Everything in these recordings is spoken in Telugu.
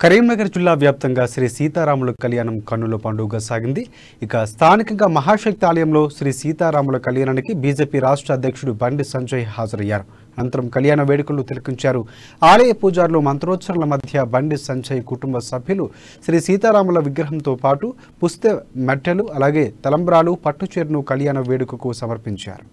కరీంనగర్ జిల్లా వ్యాప్తంగా శ్రీ సీతారాముల కళ్యాణం కన్నుల పండుగగా సాగింది. ఇక స్థానికంగా మహాశక్తి ఆలయంలో శ్రీ సీతారాముల కళ్యాణానికి బీజేపీ రాష్ట్ర అధ్యక్షుడు బండి సంజయ్ హాజరయ్యారు. అనంతరం కళ్యాణ వేడుకలు తిలకించారు. ఆలయ పూజారులు మంత్రోచ్చరణల మధ్య బండి సంజయ్ కుటుంబ సభ్యులు శ్రీ సీతారాముల విగ్రహంతో పాటు పుస్తె మెట్టెలు అలాగే తలంబ్రాలు పట్టుచీరను కళ్యాణ వేడుకకు సమర్పించారు.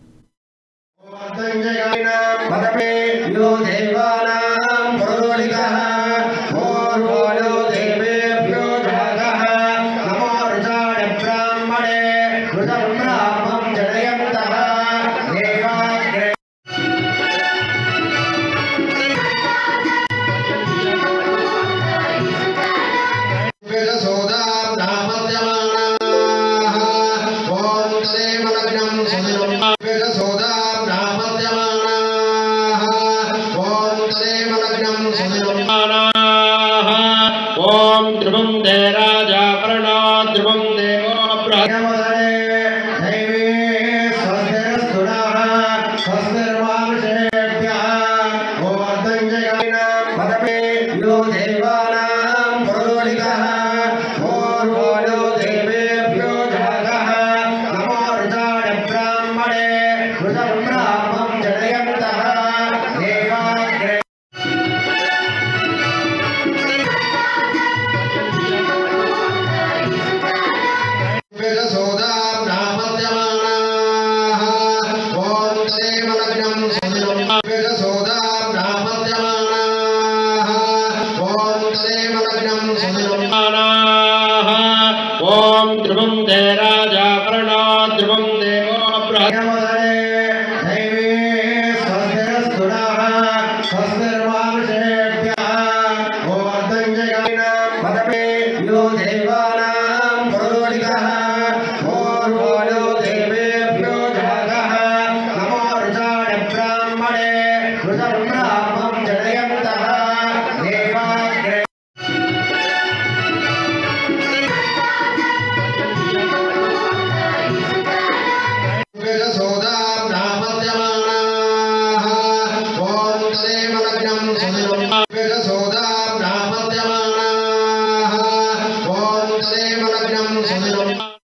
ओम ध्रुवं दे राजा प्रणा ध्रुवं देवो ब्रह्मणे दैवे स्वस्तिरस्तुनः स्वस्तिर्वामशेभ्यः ओवर्धञ्जयानां पदमे यो देवानां पुरोहितः ओर्वो देवेभ्यो जातः नमो ऋचाय ब्राह्मणे ऋतं ब्राह्मं जनयन्तः देवाग्रे ओम ध्रुवं दे राजा प्रणा ध्रुवं देवो ब्रह्मणे दैवे स्वस्तिरस्तुनः स्वस्तिर्वामशेभ्यः ओवर्धञ्जयानां पदमे यो देवा